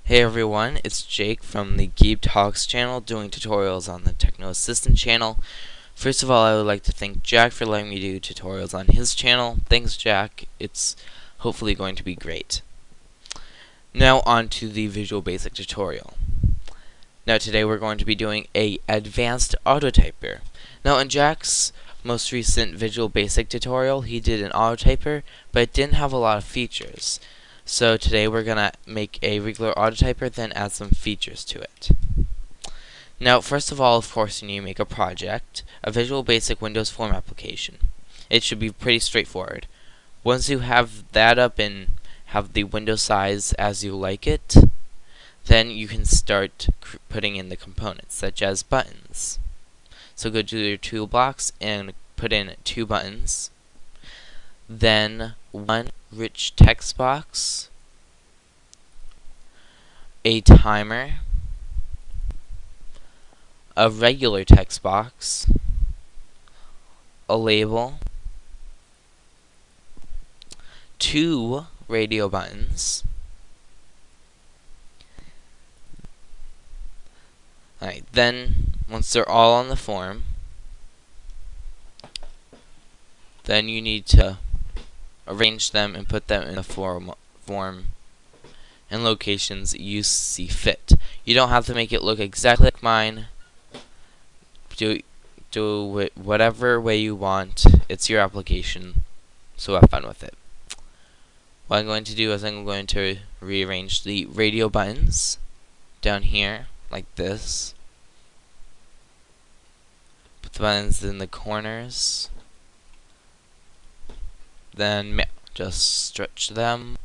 Hey everyone, it's Jake from the geebtalks channel doing tutorials on the Techno Assistant channel. First of all, I would like to thank Jack for letting me do tutorials on his channel. Thanks, Jack. It's hopefully going to be great. Now on to the Visual Basic tutorial. Now today we're going to be doing a advanced AutoTyper. Now in Jack's most recent Visual Basic tutorial, he did an AutoTyper, but it didn't have a lot of features. So today we're going to make a regular AutoTyper, then add some features to it. Now first of all, of course, you need to make a project, a Visual Basic Windows Form application. It should be pretty straightforward. Once you have that up and have the window size as you like it, then you can start putting in the components, such as buttons. So go to your toolbox and put in 2 buttons, then 1 rich text box, a timer, a regular text box, a label, 2 radio buttons. Alright, then once they're all on the form, then you need to arrange them and put them in the form and locations you see fit. You don't have to make it look exactly like mine. Do it whatever way you want. It's your application, so have fun with it. What I'm going to do is I'm going to rearrange the radio buttons down here like this. Put the buttons in the corners. Then just stretch them.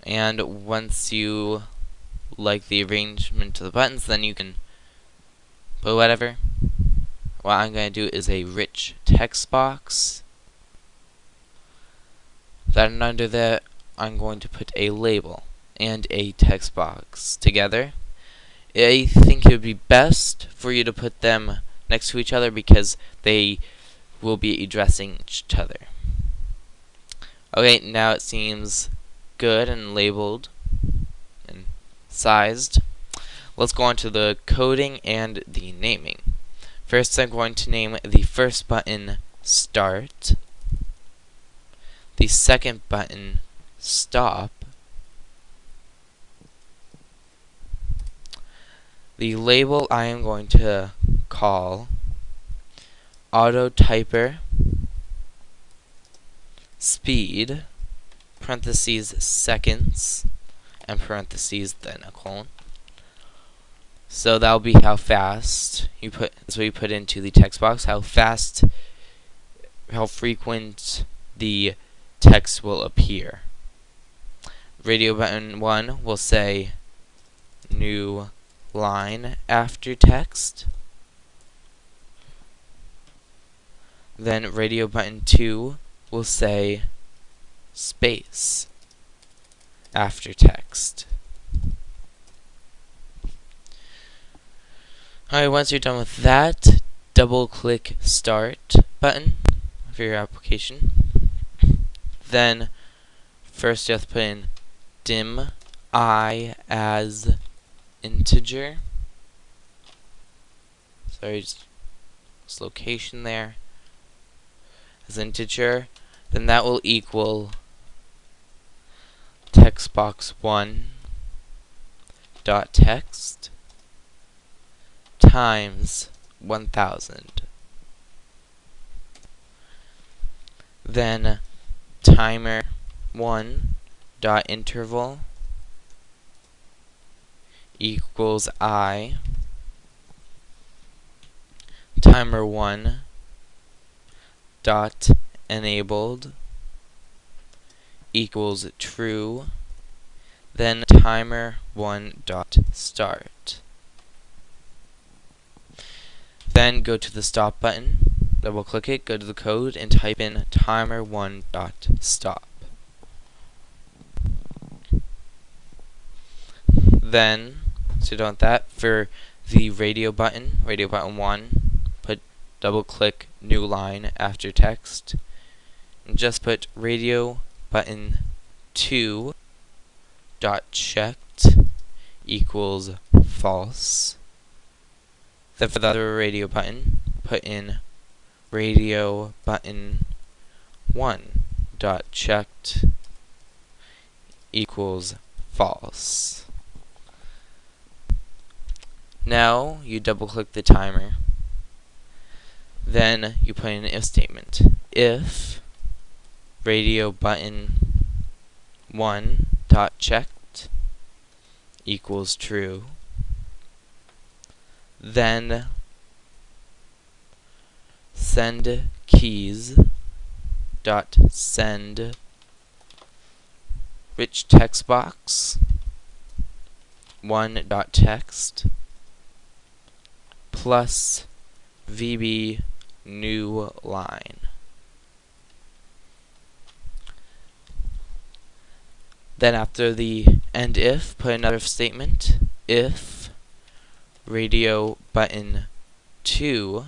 And once you like the arrangement of the buttons, then you can put whatever. What I'm going to do is a rich text box. Then under that, I'm going to put a label and a text box together. I think it would be best for you to put them next to each other because they will be addressing each other. Okay, now it seems good and labeled and sized. Let's go on to the coding and the naming. First, I'm going to name the first button Start, the second button Stop, the label I am going to call AutoTyper Speed, parentheses seconds, and parentheses then a colon. So that'll be how fast you put. That's what you put into the text box. How frequent the text will appear. Radio button 1 will say new line after text. Then radio button 2 will say space after text. Alright, once you're done with that, double click Start button for your application. Then first you have to put in dim I as integer. Sorry, just this location there as integer. Then that will equal text box 1 dot text times 1000. Then timer 1 dot interval equals I, timer 1 dot enabled equals true, then timer 1 dot start. Then go to the stop button, double click it, go to the code, and type in timer 1 dot stop. Then, so you don't want that, for the radio button 1, put double click new line after text, and just put radio button 2 dot checked equals false. Then for the other radio button, put in radio button 1 dot checked equals false. Now you double click the timer. Then you put in an if statement. If radio button 1 dot checked equals true, then send keys dot send rich text box 1 dot text plus VB new line. Then after the end if, put another statement. If radio button 2,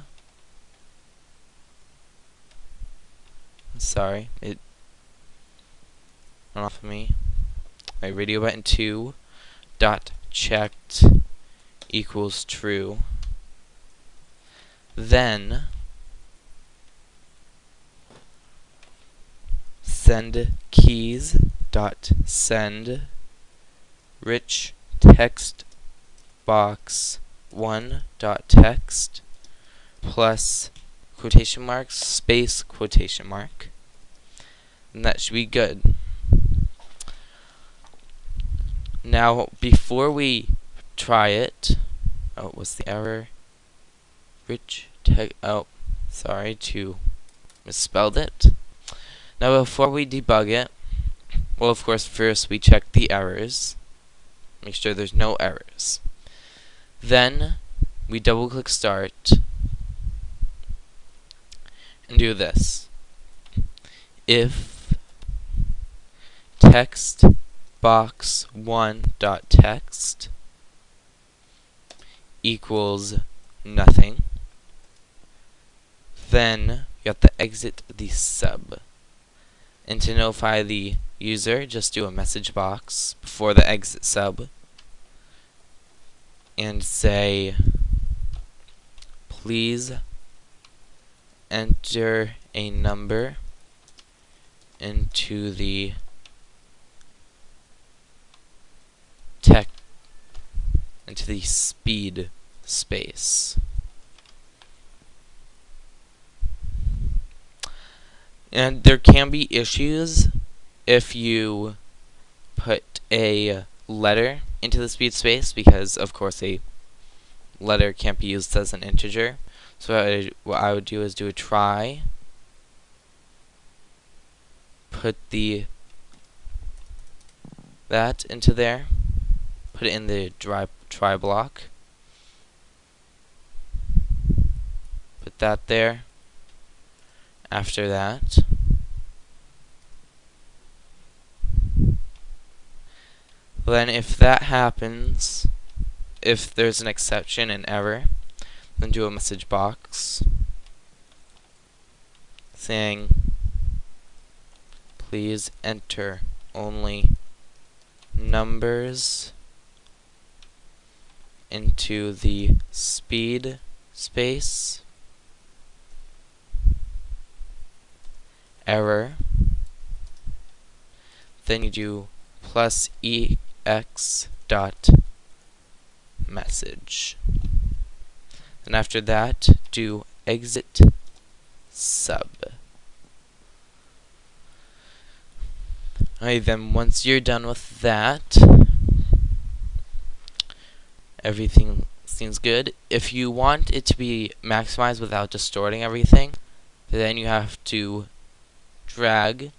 sorry, it went off of me. My radio button 2 dot checked equals true, then send keys dot send rich text box 1 dot text plus quotation marks space quotation mark, and that should be good. Now before we try it, oh, what's the error? Rich text, oh, sorry to misspelled it. Now before we debug it, well, of course, first we check the errors, make sure there's no errors. Then we double click start and do this. If text box 1 dot text equals nothing, then you have to exit the sub. And to notify the user, just do a message box before the exit sub and say, please enter a number into the speed space. And there can be issues if you put a letter into the speed space, because of course a letter can't be used as an integer. So what I would do is do a try, put that into there, put it in the try block, put that there. After that, then if that happens, if there's an exception, an error, then do a message box saying, please enter only numbers into the speed space. Error. Then you do plus ex dot message. And after that, do exit sub. Alright, then once you're done with that, everything seems good. If you want it to be maximized without distorting everything, then you have to drag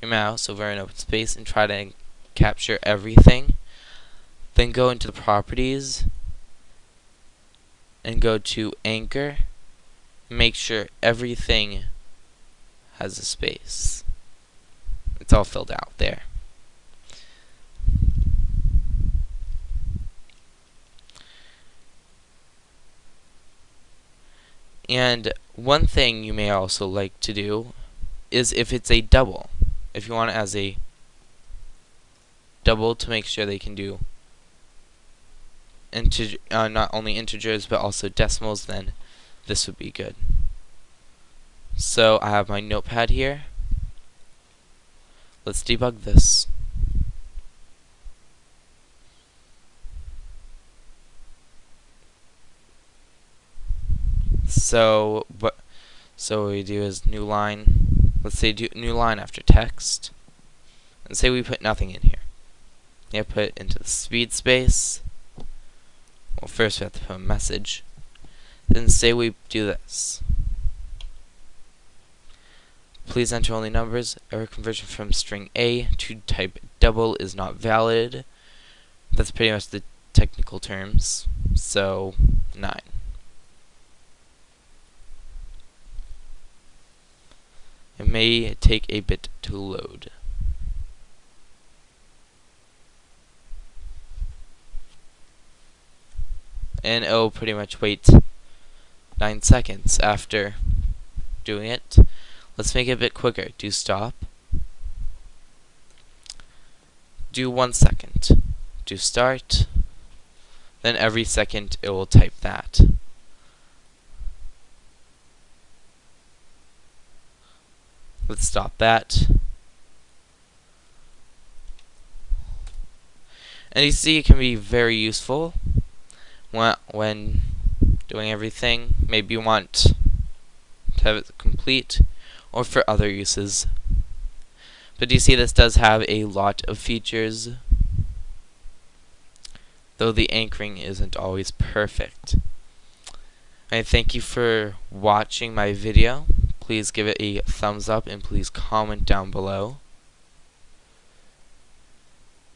your mouse over an open space and try to capture everything. Then go into the properties and go to anchor. Make sure everything has a space. It's all filled out there. And one thing you may also like to do is if it's a double. If you want it as a double to make sure they can do not only integers but also decimals, then this would be good. So I have my notepad here. Let's debug this. So what we do is new line. Let's say new line after text, and say we put nothing in here. Yeah, put it into the speed space. Well, first we have to put a message. Then say we do this. Please enter only numbers. Error conversion from string A to type double is not valid. That's pretty much the technical terms. So 9. It may take a bit to load. And it'll pretty much wait 9 seconds after doing it. Let's make it a bit quicker. Do stop. Do 1 second. Do start. Then every second it will type that. Let's stop that. And you see it can be very useful when doing everything. Maybe you want to have it complete, or for other uses. But you see this does have a lot of features, though the anchoring isn't always perfect. I thank you for watching my video. Please give it a thumbs up and please comment down below.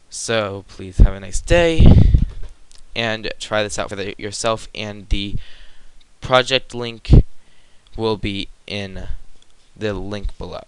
So please have a nice day and try this out for yourself, and the project link will be in the link below.